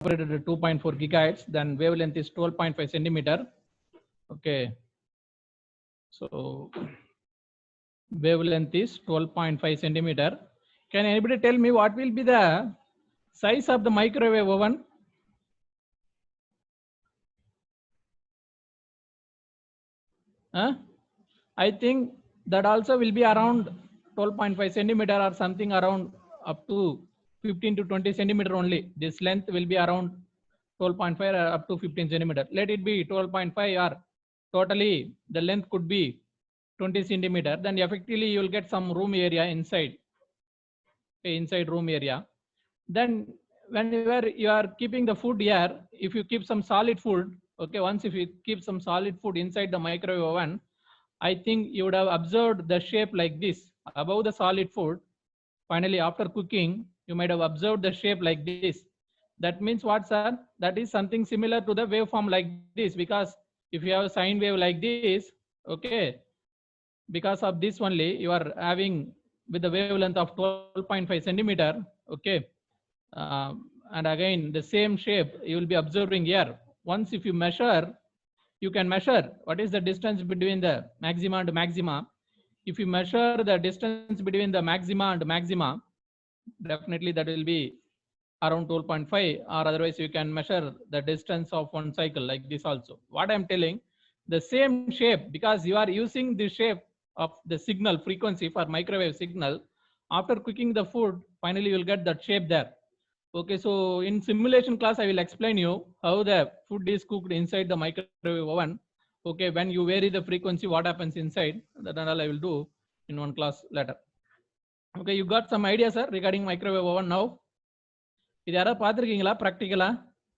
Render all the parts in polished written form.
operated at 2.4 gigahertz, then wavelength is 12.5 centimeter. Okay, so wavelength is 12.5 centimeter. Can anybody tell me what will be the size of the microwave oven? I think that also will be around 12.5 centimeter or something around up to 15 to 20 centimeter only. This length will be around 12.5 up to 15 centimeter. Let it be 12.5 or totally the length could be 20 centimeter. Then effectively you will get some room area inside, inside room area. Then whenever you are keeping the food here, if you keep some solid food, okay, once if you keep some solid food inside the microwave oven, I think you would have observed the shape like this above the solid food. Finally, after cooking, you might have observed the shape like this. That means what, sir? That is something similar to the waveform like this, because if you have a sine wave like this, okay, because of this only you are having with the wavelength of 12.5 centimeter, okay, and again the same shape you will be observing here. Once if you measure, you can measure what is the distance between the maxima and maxima. If you measure the distance between the maxima and maxima, definitely that will be around 12.5, or otherwise you can measure the distance of one cycle like this also. What I'm telling, the same shape, because you are using the shape of the signal frequency for microwave signal. After cooking the food, finally you will get that shape there. Okay, so in simulation class, I will explain you how the food is cooked inside the microwave oven. Okay, when you vary the frequency, what happens inside, that and all I will do in one class later. Okay, you got some idea, sir, regarding microwave oven now? இது யாராவது பார்த்துருக்கீங்களா ப்ராக்டிக்கலா?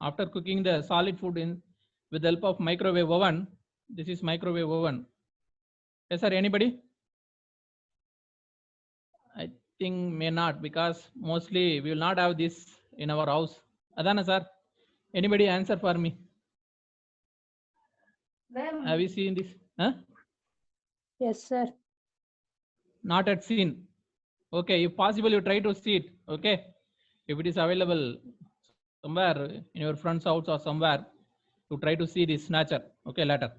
After cooking the solid food in with the help of microwave oven, this is microwave oven. Yes, sir, anybody? I think may not, because mostly we will not have this in our house. Adana, sir, anybody answer for me? Have you seen this? Huh? Yes, sir. Not at seen. Okay, if possible, you try to see it. Okay, if it is available somewhere in your friend's house or somewhere, to try to see this snatcher. Okay, later.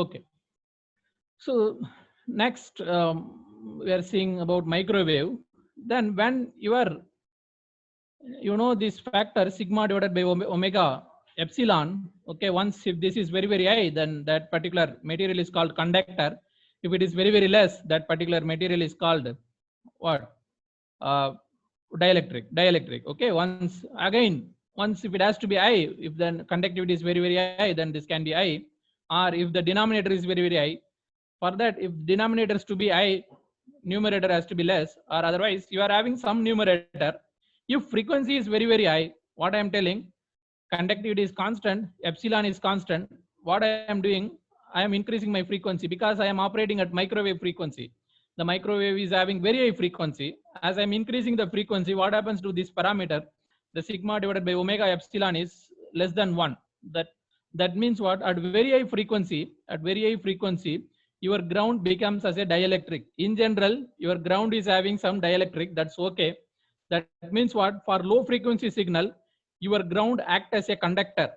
Okay, so next we are seeing about microwave. Then when you are, you know, this factor sigma divided by omega epsilon. Okay, once if this is very high, then that particular material is called conductor. If it is very less, that particular material is called what? Dielectric. Okay, once again, once if it has to be high, if then conductivity is very high, then this can be high. Or if the denominator is very high, for that, if denominator is to be high, numerator has to be less, or otherwise you are having some numerator. If frequency is very high, what I am telling, conductivity is constant, epsilon is constant. What I am doing, I am increasing my frequency because I am operating at microwave frequency. The microwave is having very high frequency. As I am increasing the frequency, what happens to this parameter? The sigma divided by omega epsilon is less than 1. That means what? At very high frequency, your ground becomes as a dielectric. In general, your ground is having some dielectric. That's okay. That means what? For low frequency signal, your ground act as a conductor.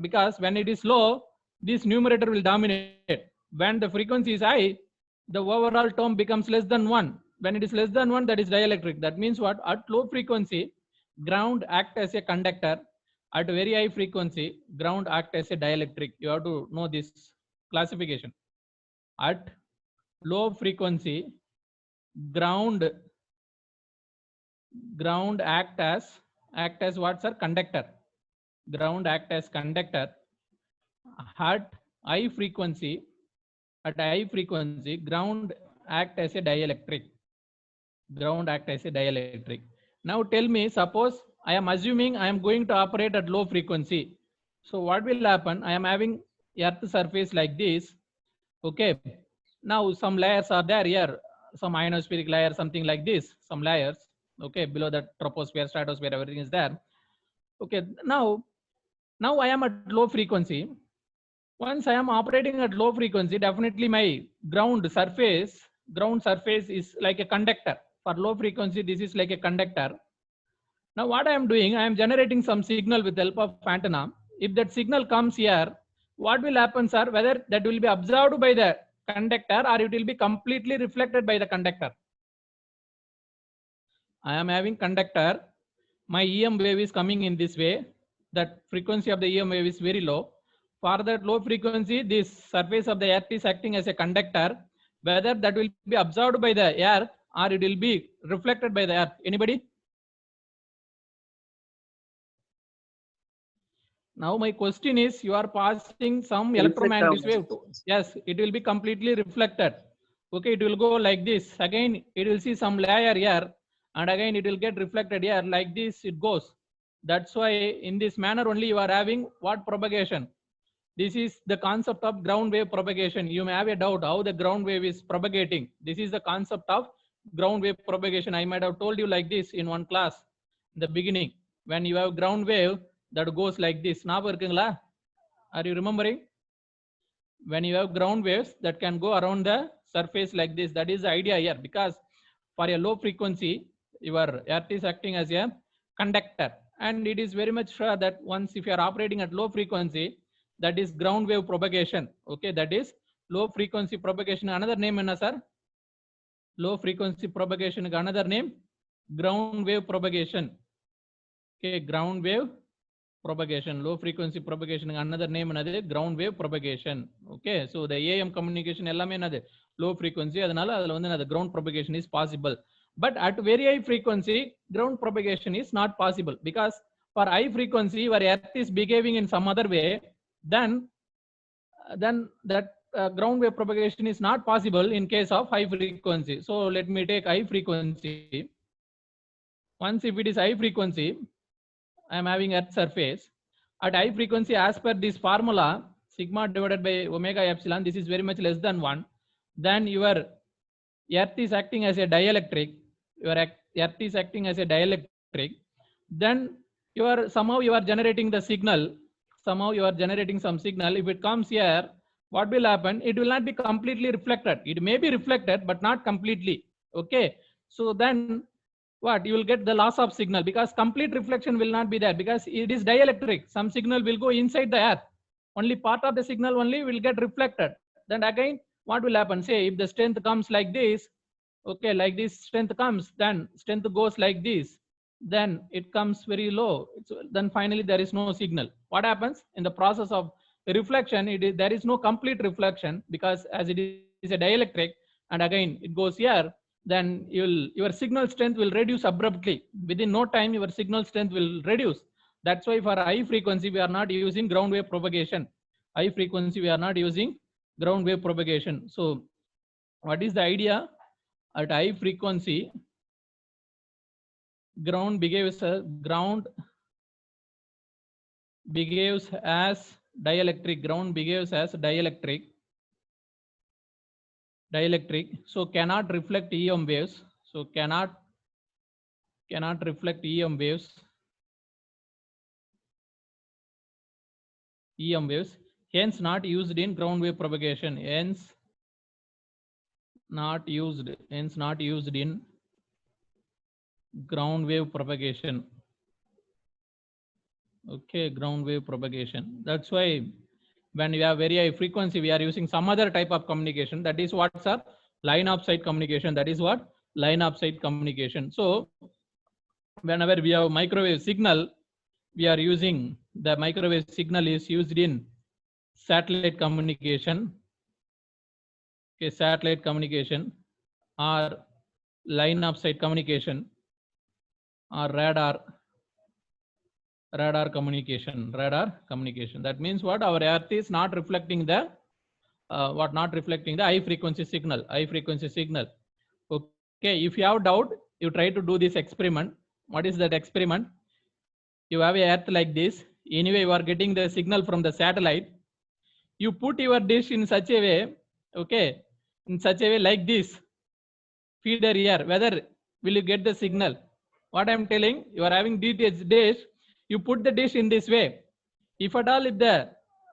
Because when it is low, this numerator will dominate. When the frequency is high, the overall term becomes less than 1. When it is less than 1, that is dielectric. That means what? At low frequency, ground act as a conductor. At very high frequency, ground act as a dielectric. You have to know this classification. At low frequency, ground act as what, sir? Conductor. Ground act as conductor. At high frequency, ground act as a dielectric. Now tell me, suppose I am assuming I am going to operate at low frequency. So what will happen? I am having earth surface like this. Okay, now some layers are there here, some ionospheric layer, something like this, some layers. Okay, below that, troposphere, stratosphere, everything is there. Okay, now I am at low frequency. Once I am operating at low frequency, definitely my ground surface is like a conductor. For low frequency, this is like a conductor. Now what I am doing, I am generating some signal with the help of antenna. If that signal comes here, what will happen, sir? Whether that will be observed by the conductor or it will be completely reflected by the conductor. I am having conductor. My EM wave is coming in this way. That frequency of the EM wave is very low. For that low frequency, this surface of the earth is acting as a conductor. Whether that will be observed by the earth or it will be reflected by the earth. Anybody? Now my question is, you are passing some electromagnetic wave. Yes, it will be completely reflected. Okay, it will go like this. Again, it will see some layer here, and again it will get reflected here. Like this, it goes. That's why in this manner only you are having what propagation. This is the concept of ground wave propagation. You may have a doubt how the ground wave is propagating. This is the concept of ground wave propagation. I might have told you like this in one class in the beginning. When you have ground wave that goes like this. Are you remembering? When you have ground waves that can go around the surface like this, that is the idea here. Because for a low frequency, your earth is acting as a conductor, and it is very much sure that once if you are operating at low frequency, that is ground wave propagation. Okay, that is low frequency propagation. Another name, sir? Low frequency propagation. Another name, ground wave propagation. Okay, ground wave propagation. Low frequency propagation. Another name, another ground wave propagation. Okay, so the AM communication ellame another low frequency. The ground propagation is possible. But at very high frequency, ground propagation is not possible, because for high frequency, your earth is behaving in some other way. Then that ground wave propagation is not possible in case of high frequency. So let me take high frequency. Once if it is high frequency, I am having earth surface. At high frequency, as per this formula, sigma divided by omega epsilon, this is very much less than 1. Then your earth is acting as a dielectric. Your earth is acting as a dielectric. Then somehow you are generating the signal. Somehow you are generating some signal. If it comes here, what will happen? It will not be completely reflected. It may be reflected, but not completely. Okay. So then what? You will get the loss of signal, because complete reflection will not be there, because it is dielectric. Some signal will go inside the earth. Only part of the signal only will get reflected. Then again, what will happen? Say if the strength comes like this, okay, like this strength comes, then strength goes like this. Then it comes very low. Then finally there is no signal. What happens in the process of reflection? There is no complete reflection, because as it is a dielectric, and again it goes here. Then your signal strength will reduce abruptly. Within no time, your signal strength will reduce. That's why for high frequency, we are not using ground wave propagation. High frequency, we are not using ground wave propagation. So what is the idea? At high frequency, ground behaves as dielectric. Ground behaves as dielectric. So cannot reflect EM waves. So cannot reflect EM waves. Hence not used in ground wave propagation. Hence not used in ground wave propagation. Okay, ground wave propagation. That's why when we have very high frequency, we are using some other type of communication. That is what, sir? Line of sight communication. That is what? Line of sight communication. So whenever we have microwave signal, we are using the microwave signal is used in satellite communication. Okay, satellite communication, or line of sight communication, or radar communication. That means what? Our earth is not reflecting the high frequency signal. Okay, if you have doubt, you try to do this experiment. What is that experiment? You have a earth like this. Anyway, you are getting the signal from the satellite. You put your dish in such a way, okay, in such a way like this. Feeder here. Whether will you get the signal? What I am telling, you are having dish. You put the dish in this way. If at all, if the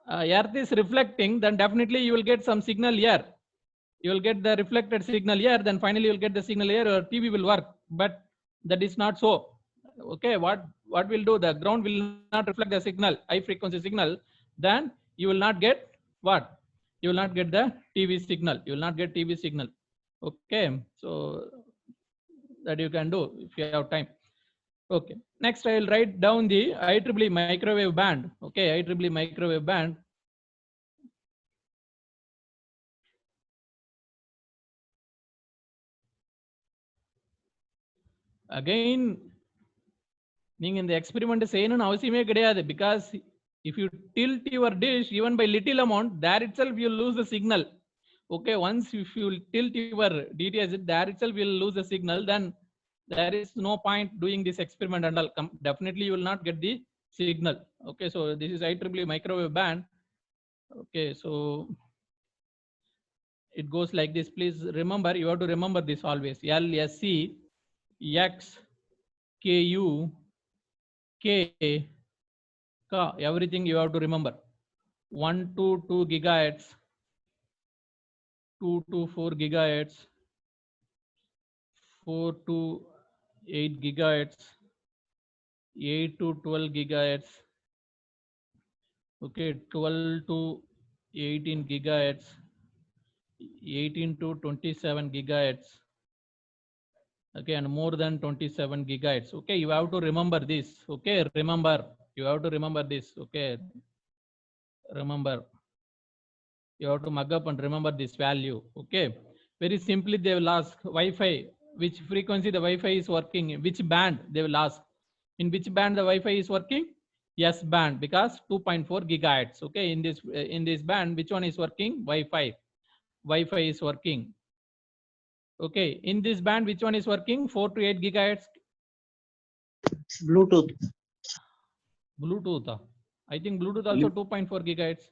earth is reflecting, then definitely you will get some signal here. You will get the reflected signal here. Then finally you will get the signal here. Or TV will work. But that is not so. Okay, what will do? The ground will not reflect the signal, high frequency signal. Then you will not get what? You will not get the TV signal. You will not get TV signal. Okay, so that you can do if you have time. Okay, next I will write down the IEEE microwave band. Okay, IEEE microwave band. Again, நீங்க இந்த experiment செய்யணும்னு அவசியமே கிடையாது, because if you tilt your dish even by little amount, there itself you lose the signal. Okay, once if you tilt your DTH, there itself will lose the signal. Then there is no point doing this experiment and all. Definitely you will not get the signal. Okay, so this is IEEE microwave band. Okay, so it goes like this. Please remember, you have to remember this always. LSC X KU K Ka, everything you have to remember. 1 to 2 gigahertz, 2 to 4 gigahertz, 4 to 8 gigahertz, 8 to 12 gigahertz. Okay, 12 to 18 gigahertz, 18 to 27 gigahertz. Okay, and more than 27 gigahertz. Okay, you have to remember this. Okay, remember, you have to remember this. Okay, remember, you have to mug up and remember this value. Okay, very simply they will ask Wi-Fi, which frequency the Wi-Fi is working, which band they will ask. In which band the Wi-Fi is working? S band, because 2.4 gigahertz. Okay, in this band, which one is working? Wi-Fi is working. Okay, in this band, which one is working? 4 to 8 gigahertz. Bluetooth. Bluetooth. I think Bluetooth also 2.4 gigahertz.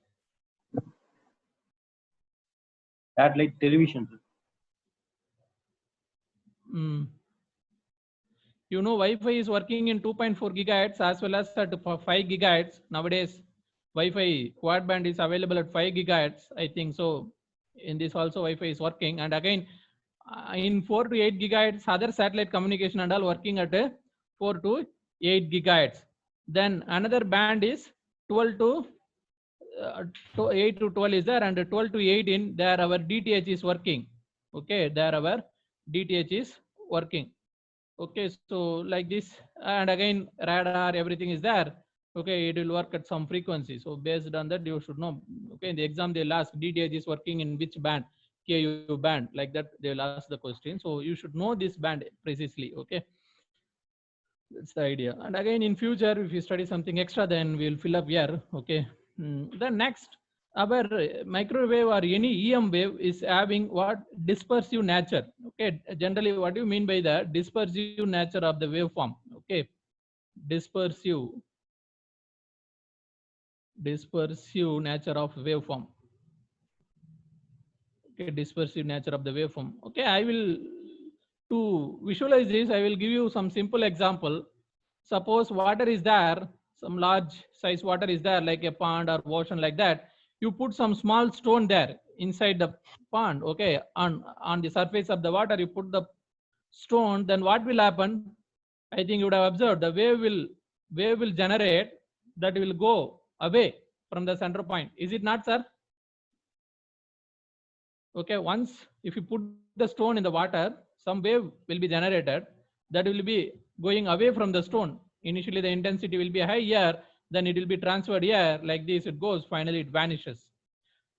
Satellite television. You know, Wi-Fi is working in 2.4 gigahertz as well as at 5 gigahertz. Nowadays, Wi-Fi quad band is available at 5 gigahertz. I think so. In this also Wi-Fi is working. And again, in 4 to 8 gigahertz, other satellite communication and all working at 4 to 8 gigahertz. Then another band is 12 to 8 to 12 is there, and 12 to 18 there our DTH is working. Okay, there our DTH is working. Okay, so like this, and again radar, everything is there. Okay, it will work at some frequency. So based on that, you should know. Okay, in the exam they'll ask DTH is working in which band, KU band, like that they will ask the question. So you should know this band precisely. Okay, that's the idea. And again in future, if you study something extra, then we will fill up here. Okay, then next, our microwave or any EM wave is having what? Dispersive nature. Okay, generally what do you mean by the dispersive nature of the waveform? Okay, dispersive nature of waveform. Okay, dispersive nature of the waveform. Okay, I will, to visualize this, I will give you some simple example. Suppose water is there, some large size water is there, like a pond or ocean, like that. You put some small stone there inside the pond. Okay, on the surface of the water, you put the stone. Then what will happen? I think you would have observed the wave will generate, that will go away from the center point. Is it not, sir? Okay, once if you put the stone in the water, some wave will be generated that will be going away from the stone. Initially the intensity will be high here, then it will be transferred here, like this it goes, finally it vanishes.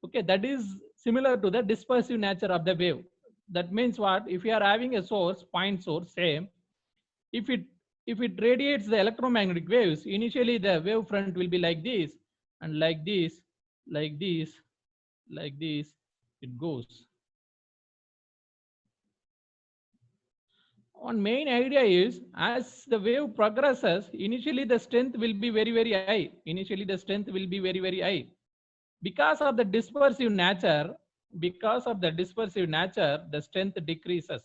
Okay, that is similar to the dispersive nature of the wave. That means what? If you are having a source, point source, same, if it radiates the electromagnetic waves, initially the wave front will be like this, and like this, like this, like this, it goes. One main idea is, as the wave progresses, initially the strength will be very, very high. Initially the strength will be very, very high. Because of the dispersive nature, the strength decreases.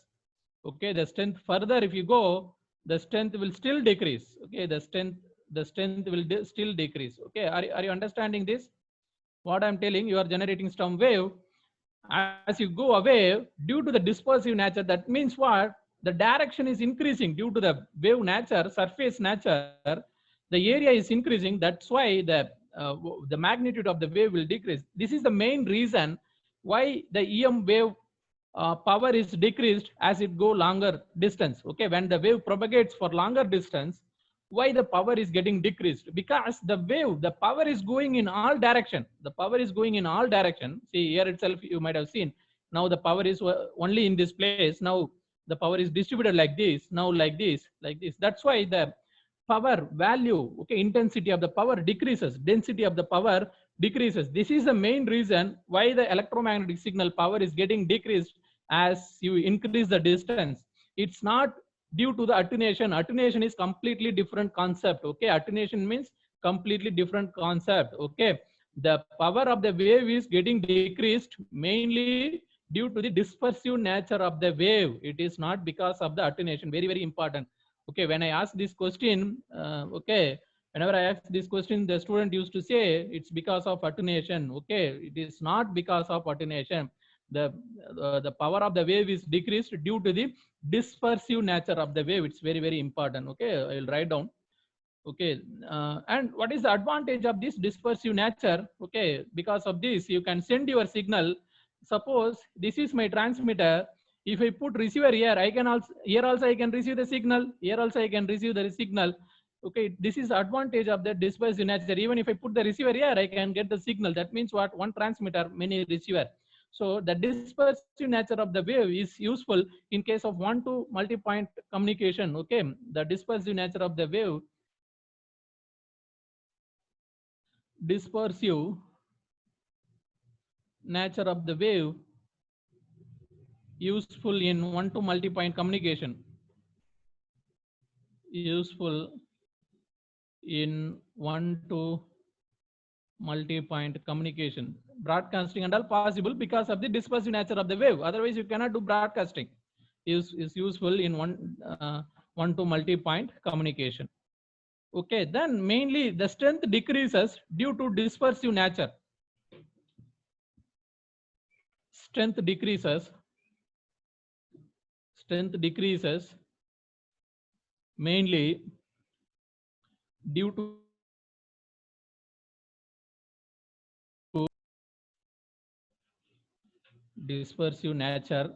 Okay, the strength further, if you go, the strength will still decrease. Okay, the strength will still decrease. Okay, are you understanding this? What I'm telling, you are generating some wave. As you go away, due to the dispersive nature, that means what? the direction is increasing due to the wave nature, surface nature, the area is increasing. That's why the magnitude of the wave will decrease. This is the main reason why the EM wave power is decreased as it go longer distance. Okay, when the wave propagates for longer distance, why the power is getting decreased? Because the power is going in all direction. The power is going in all direction. See here itself, you might have seen. Now the power is only in this place. Now the power is distributed like this. Now like this, like this. That's why the power value, okay, intensity of the power decreases. Density of the power decreases. This is the main reason why the electromagnetic signal power is getting decreased as you increase the distance. It's not due to the attenuation. Attenuation is completely different concept. Okay, attenuation means completely different concept. Okay, the power of the wave is getting decreased mainly due to the dispersive nature of the wave. It is not because of the attenuation. Very, very important. Okay, when I ask this question, okay, whenever I ask this question, the student used to say it's because of attenuation. Okay, it is not because of attenuation. The power of the wave is decreased due to the dispersive nature of the wave. It's very, very important. Okay, I will write down. Okay, and what is the advantage of this dispersive nature? Okay, because of this, you can send your signal. Suppose this is my transmitter. If I put receiver here, I can also here also I can receive the signal. Here also I can receive the signal. Okay, this is advantage of the dispersive nature. Even if I put the receiver here, I can get the signal. That means what? One transmitter, many receiver. So the dispersive nature of the wave is useful in case of one-to multi-point communication. Okay, the dispersive nature of the wave, dispersive nature of the wave, useful in one-to multi-point communication. Useful in one-to multi-point communication. Broadcasting and all possible because of the dispersive nature of the wave. Otherwise, you cannot do broadcasting. Is useful in one-to multi-point communication. Okay, then mainly the strength decreases due to dispersive nature. Strength decreases. Strength decreases mainly due to dispersive nature,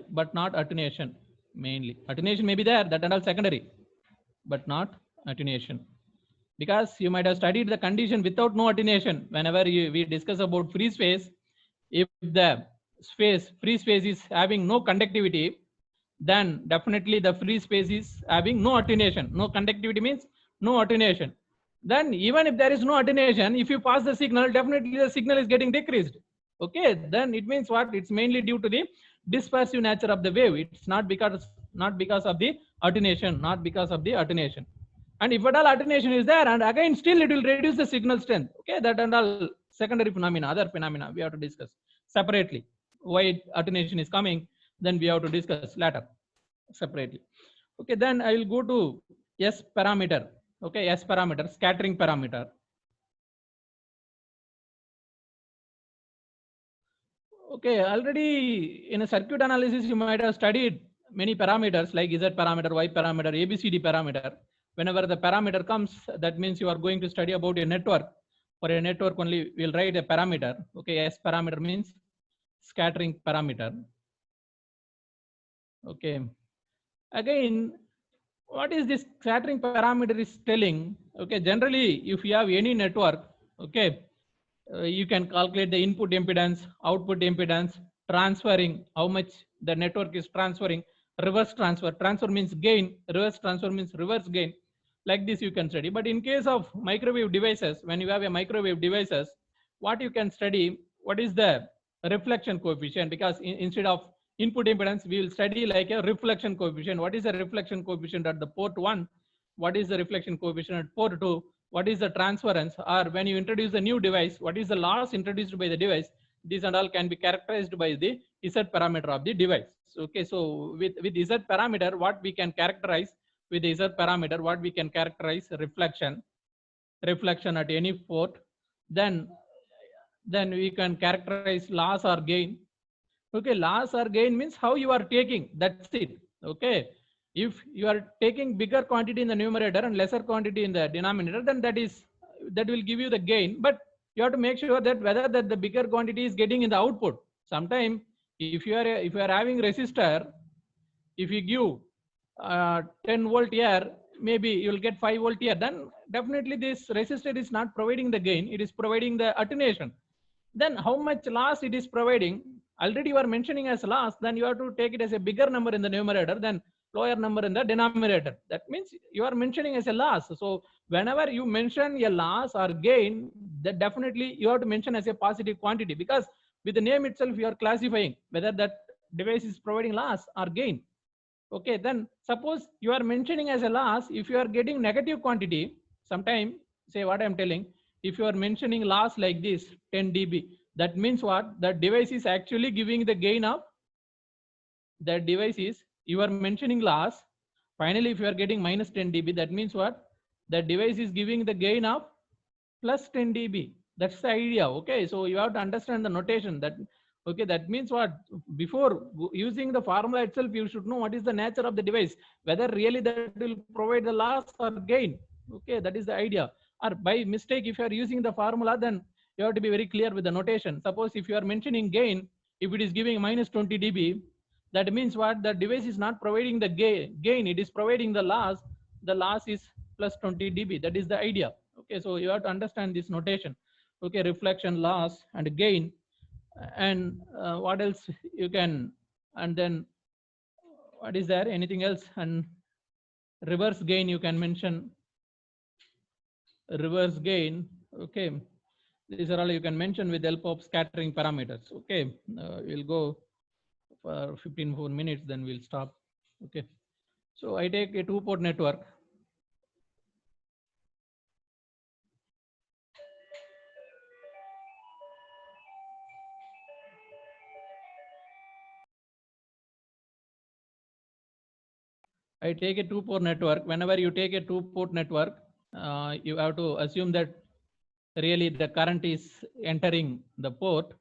but not attenuation. Mainly attenuation may be there, that and all secondary, but not attenuation. Because you might have studied the condition without no attenuation. Whenever we discuss about free space, if the free space is having no conductivity, then definitely the free space is having no attenuation. No conductivity means no attenuation. Then even if there is no attenuation, if you pass the signal, definitely the signal is getting decreased. Okay, then it means what? It's mainly due to the dispersive nature of the wave. It's not because of the attenuation, not because of the attenuation. And if at all attenuation is there, and again still it will reduce the signal strength. Okay, that and all secondary phenomena, other phenomena we have to discuss separately. Why attenuation is coming, then we have to discuss later separately. Okay, then I will go to S parameter. Okay, S parameter, scattering parameter. Okay, already in a circuit analysis, you might have studied many parameters like Z parameter, Y parameter, ABCD parameter. Whenever the parameter comes, that means you are going to study about a network. For a network only, we'll write a parameter. Okay, S parameter means scattering parameter. Okay, again, what is this scattering parameter is telling? Okay, generally, if you have any network, okay, you can calculate the input impedance, output impedance, transferring, how much the network is transferring, reverse transfer. Transfer means gain, reverse transfer means reverse gain. Like this you can study. But in case of microwave devices, when you have a microwave devices, what you can study, what is the reflection coefficient? Because instead of input impedance, we will study like a reflection coefficient. What is the reflection coefficient at the port 1? What is the reflection coefficient at port 2? What is the transference? Or when you introduce a new device, what is the loss introduced by the device? These and all can be characterized by the Z parameter of the device. Okay, so with Z parameter, what we can characterize with the Z parameter, what we can characterize reflection at any port. Then then we can characterize loss or gain. Okay, loss or gain means how you are taking, that's it. Okay, if you are taking bigger quantity in the numerator and lesser quantity in the denominator, then that will give you the gain. But you have to make sure that whether that the bigger quantity is getting in the output. Sometime if you are having resistor, if you give 10 volt here, maybe you will get 5 volt here, then definitely this resistor is not providing the gain, it is providing the attenuation. Then how much loss it is providing, already you are mentioning as loss, then you have to take it as a bigger number in the numerator than lower number in the denominator. That means you are mentioning as a loss. So whenever you mention a loss or gain, that definitely you have to mention as a positive quantity, because with the name itself you are classifying whether that device is providing loss or gain. Okay, then suppose you are mentioning as a loss, if you are getting negative quantity, sometime say what I am telling, if you are mentioning loss like this 10 dB, that means what, the device is actually giving the gain of, that device is, you are mentioning loss, finally if you are getting minus 10 dB, that means what, the device is giving the gain of plus 10 dB. That's the idea. Okay, so you have to understand the notation. That okay, that means what, before using the formula itself you should know what is the nature of the device, whether really that will provide the loss or gain. Okay, that is the idea. Or by mistake if you are using the formula, then you have to be very clear with the notation. Suppose if you are mentioning gain, if it is giving minus 20 dB, that means what, the device is not providing the gain, it is providing the loss. The loss is plus 20 dB. That is the idea. Okay, so you have to understand this notation. Okay, reflection, loss and gain. And what else you can, and then what is there, anything else? And reverse gain you can mention, reverse gain. Okay, these are all you can mention with the help of scattering parameters. Okay, we'll go for 15 more minutes, then we'll stop. Okay, so I take a 2-port network. I take a 2-port network. Whenever you take a 2-port network, you have to assume that really the current is entering the port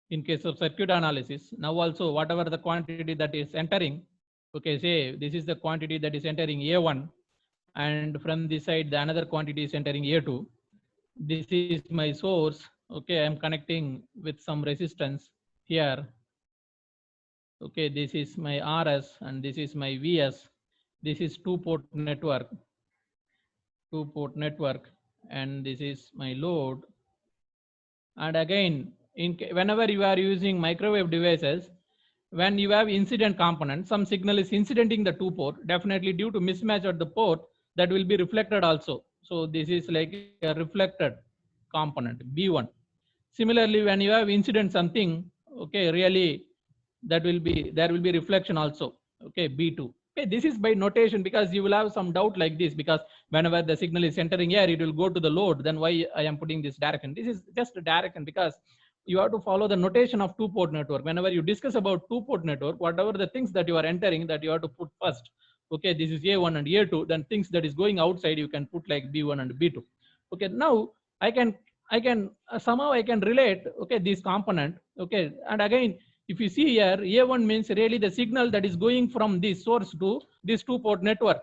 in case of circuit analysis. Now also whatever the quantity that is entering, okay, say this is the quantity that is entering A1, and from this side the another quantity is entering A2. This is my source. Okay, I am connecting with some resistance here. Okay, this is my RS and this is my VS. This is 2-port network, 2-port network, and this is my load. And again, whenever you are using microwave devices, when you have incident component, some signal is incidenting the 2-port, definitely due to mismatch at the port, that will be reflected also. So this is like a reflected component, B1. Similarly, when you have incident something, okay, really that will be, there will be reflection also. Okay, B2. Okay, this is by notation, because you will have some doubt like this, because whenever the signal is entering here, it will go to the load. Then why I am putting this direction? This is just a direction, because you have to follow the notation of 2-port network. Whenever you discuss about 2-port network, whatever the things that you are entering, that you have to put first. Okay, this is A1 and A2. Then things that is going outside, you can put like B1 and B2. Okay, now I can somehow I can relate, okay, this component. Okay, and again, if you see here, A1 means really the signal that is going from this source to this 2-port network.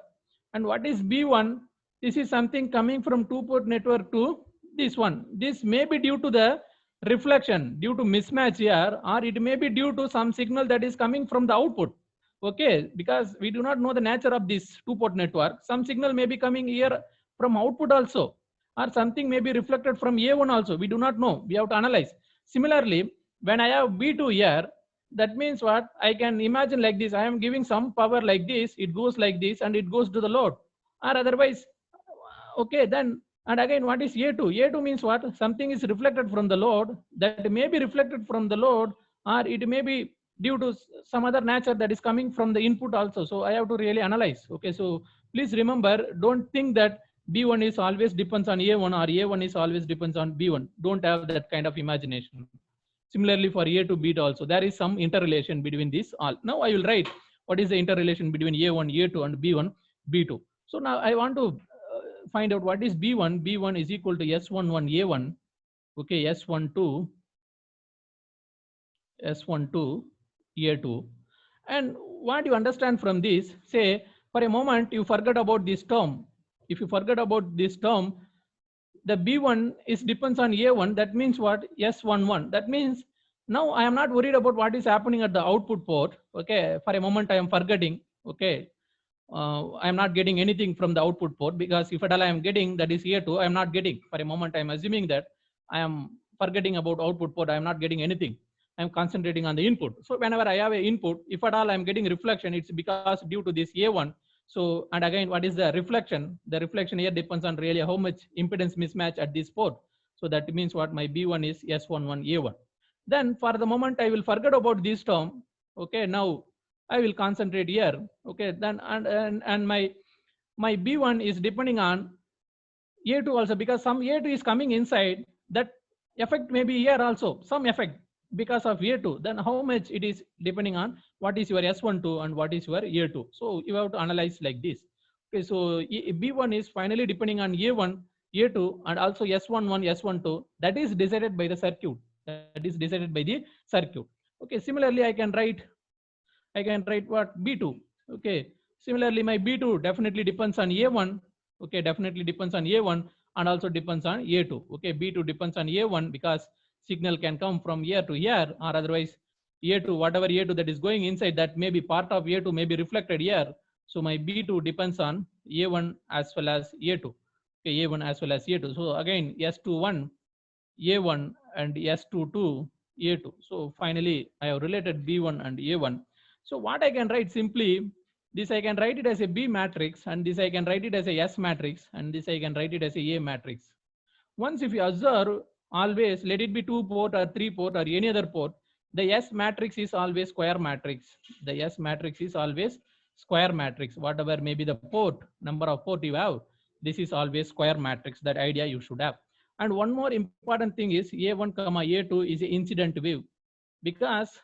And what is B1? This is something coming from 2-port network to this one. This may be due to the reflection, due to mismatch here, or it may be due to some signal that is coming from the output. Okay, because we do not know the nature of this 2-port network. Some signal may be coming here from output also, or something may be reflected from A1 also. We do not know. We have to analyze. Similarly, when I have B2 here, that means what? I can imagine like this. I am giving some power like this. It goes like this and it goes to the load. Or otherwise, okay, then, and again, what is A2? A2 means what? Something is reflected from the load, that may be reflected from the load, or it may be due to some other nature that is coming from the input also. So I have to really analyze. Okay, so please remember, don't think that B1 is always depends on A1 or A1 is always depends on B1. Don't have that kind of imagination. Similarly for A2, B2 also, there is some interrelation between these all. Now I will write what is the interrelation between A1, A2 and B1, B2. So now I want to find out what is B1. B1 is equal to S11 A1 Okay, S12, S12, A2. And what you understand from this, say for a moment you forget about this term. If you forget about this term, the B1 is depends on A1. That means what? S11. That means now I am not worried about what is happening at the output port. Okay, for a moment I am forgetting. Okay, I am not getting anything from the output port, because if at all I am getting, that is A2, I am not getting. For a moment I am assuming that I am forgetting about output port. I am not getting anything. I am concentrating on the input. So whenever I have a input, if at all I am getting reflection, it's because due to this A1. So, and again, what is the reflection? The reflection here depends on really how much impedance mismatch at this port. So that means what? My B1 is S11 A1. Then for the moment I will forget about this term. Okay, now I will concentrate here. Okay, then and my B1 is depending on A2 also, because some A2 is coming inside. That effect may be here also, some effect because of A2. Then how much it is depending on what is your S12 and what is your A2. So you have to analyze like this. Okay, so B1 is finally depending on A1, A2, and also S11, S12. That is decided by the circuit. That is decided by the circuit. Okay, similarly I can write what? B2. Okay. Similarly, my B2 definitely depends on A1. Okay, definitely depends on A1 and also depends on A2. Okay, B2 depends on A1 because signal can come from here to here, or otherwise A2, whatever A2 that is going inside, that may be part of A2 may be reflected here. So my B2 depends on A1 as well as A2. Okay, A1 as well as A2. So again, S21, A1 and S22, A2. So finally, I have related B1 and A1. So what I can write simply, this I can write it as a B matrix, and this I can write it as a S matrix, and this I can write it as a matrix. Once if you observe, always let it be 2 port or 3 port or any other port, the S matrix is always square matrix. The S matrix is always square matrix. Whatever may be the port, number of port you have, this is always square matrix. That idea you should have. And one more important thing is A1, A2 is an incident wave, because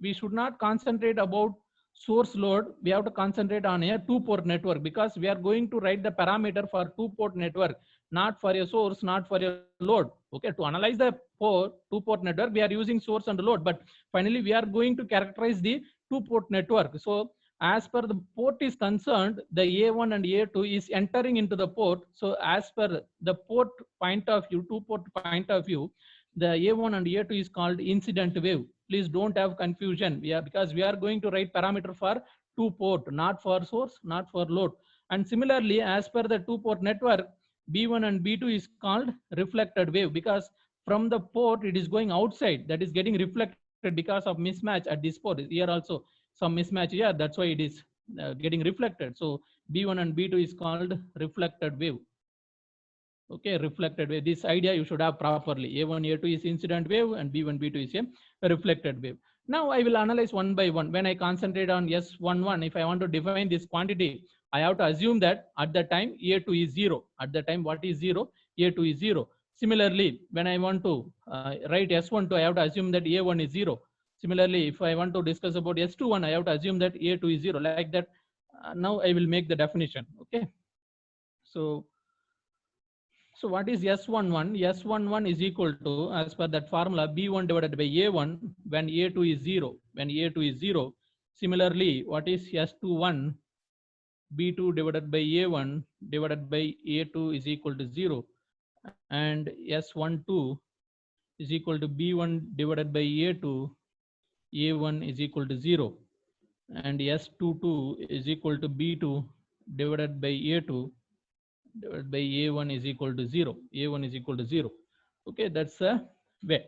we should not concentrate about source load. We have to concentrate on a 2-port network, because we are going to write the parameter for 2-port network, not for a source, not for a load. Okay, to analyze the 2-port network, we are using source and load, but finally we are going to characterize the 2-port network. So as per the port is concerned, the A1 and A2 is entering into the port. So as per the port point of view, 2-port point of view, the A1 and A2 is called incident wave. Please don't have confusion. Because we are going to write parameter for 2-port, not for source, not for load. And similarly, as per the 2-port network, B1 and B2 is called reflected wave, because from the port it is going outside, that is getting reflected because of mismatch at this port. Here also some mismatch here, that's why it is getting reflected. So B1 and B2 is called reflected wave. Okay, reflected wave. This idea you should have properly. A1, A2 is incident wave and B1, B2 is a reflected wave. Now I will analyze one by one. When I concentrate on S11, if I want to define this quantity, I have to assume that at the time A2 is 0. At the time what is 0? A2 is 0. Similarly, when I want to write S12, I have to assume that A1 is 0. Similarly, if I want to discuss about S21, I have to assume that A2 is 0. Like that, now I will make the definition. Okay. So what is S11? S11 is equal to, as per that formula, B1 divided by A1 when A2 is 0. When A2 is 0. Similarly, what is S21? B2 divided by A1 divided by A2 is equal to 0. And S12 is equal to B1 divided by A2. A1 is equal to 0. And S22 is equal to B2 divided by A2 divided by A1 is equal to 0. A1 is equal to 0. Okay, that's the way.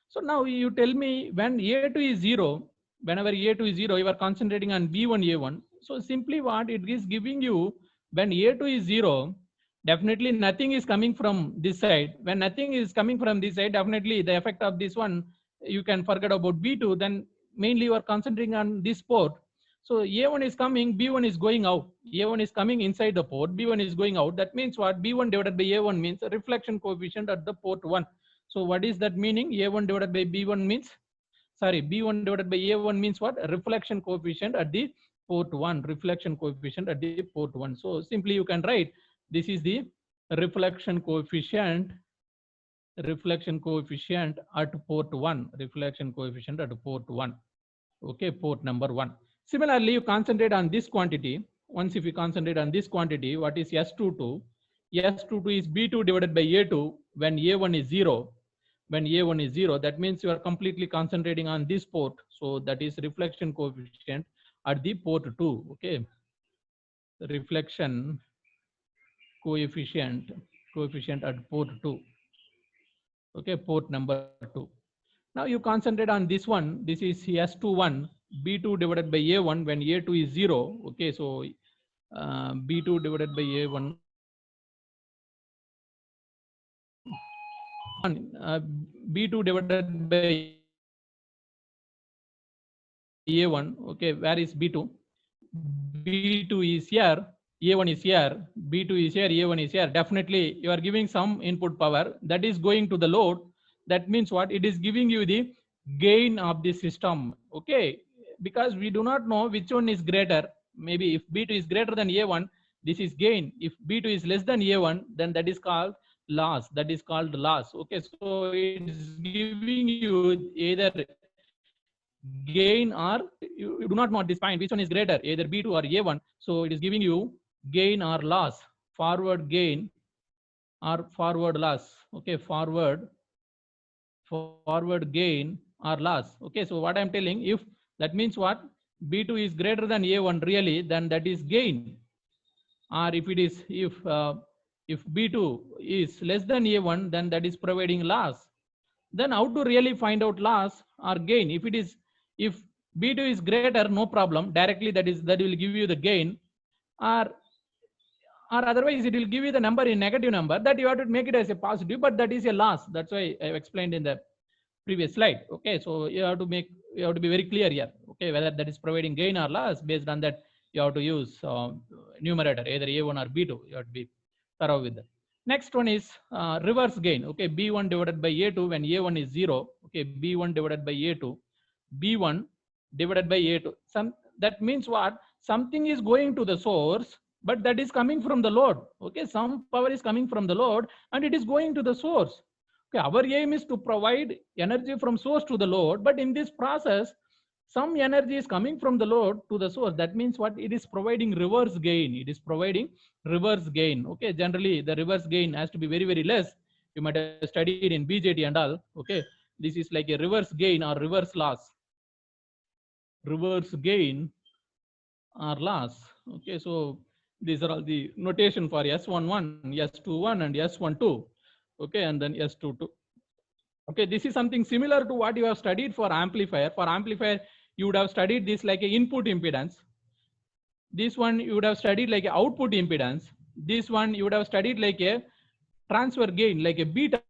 So now you tell me, when A2 is 0, whenever A2 is 0, you are concentrating on B1, A1. So simply what it is giving you, when A2 is 0, definitely nothing is coming from this side. When nothing is coming from this side, definitely the effect of this one, you can forget about B2. Then mainly you are concentrating on this port. So A1 is coming, B1 is going out. A1 is coming inside the port, B1 is going out. That means what? B1 divided by A1 means a reflection coefficient at the port 1. So what is that meaning? A1 divided by B1 means, sorry, B1 divided by A1 means what? Reflection coefficient at the port 1. Reflection coefficient at the port 1. So simply you can write, this is the reflection coefficient reflection coefficient at port 1, reflection coefficient at port 1. Okay, port number 1. Similarly, you concentrate on this quantity. Once if you concentrate on this quantity, what is S22? S22 is B2 divided by A2 when A1 is 0. When A1 is 0, that means you are completely concentrating on this port. So that is reflection coefficient at the port 2. Okay, reflection coefficient at port 2. Okay, port number 2. Now you concentrate on this one. This is S21 B2 divided by A1 when A2 is 0. Okay, so B2 divided by A1 B2 divided by A1. Okay, where is B2? B2 is here, A1 is here, B2 is here, A1 is here. Definitely you are giving some input power that is going to the load. That means what? It is giving you the gain of the system. Okay, because we do not know which one is greater. Maybe if B2 is greater than A1, this is gain. If B2 is less than A1, then that is called loss. That is called loss. Okay, so it is giving you either gain or you do not know at this point which one is greater, either B2 or A1. So it is giving you gain or loss, forward gain or forward loss. Okay, forward gain or loss. Okay, so what I'm telling, if that means what, B2 is greater than A1 really, then that is gain. Or if it is, if B2 is less than A1, then that is providing loss. Then how to really find out loss or gain? If it is, if B2 is greater, no problem, directly that will give you the gain, or otherwise it will give you the number in negative number, that you have to make it as a positive, but that is a loss. That's why I have explained in the previous slide. Okay, so you have to be very clear here. Okay, whether that is providing gain or loss. Based on that, you have to use numerator, either A1 or B2. You have to be thorough with that. Next one is reverse gain. Okay, B1 divided by A2 when A1 is 0. Okay, B1 divided by A2, B1 divided by A2. That means what? Something is going to the source, but that is coming from the load. Okay, some power is coming from the load and it is going to the source. Okay, our aim is to provide energy from source to the load, but in this process, some energy is coming from the load to the source. That means what? It is providing reverse gain. It is providing reverse gain. Okay, generally the reverse gain has to be very, very less. You might have studied in BJT and all. Okay, this is like a reverse gain or reverse loss. Reverse gain or loss. Okay, so these are all the notation for S11, S21 and S12. Okay, and then S22. Okay, this is something similar to what you have studied for amplifier. For amplifier, you would have studied this like a input impedance. This one you would have studied like a output impedance. This one you would have studied like a transfer gain, like a beta.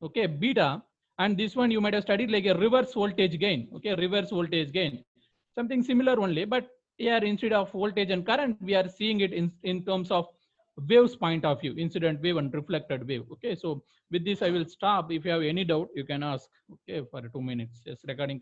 Okay, beta. And this one you might have studied like a reverse voltage gain. Okay, reverse voltage gain. Something similar only, but here instead of voltage and current, we are seeing it in terms of waves point of view, incident wave and reflected wave. Okay, so with this I will stop. If you have any doubt, you can ask. Okay, for 2 minutes. Yes, regarding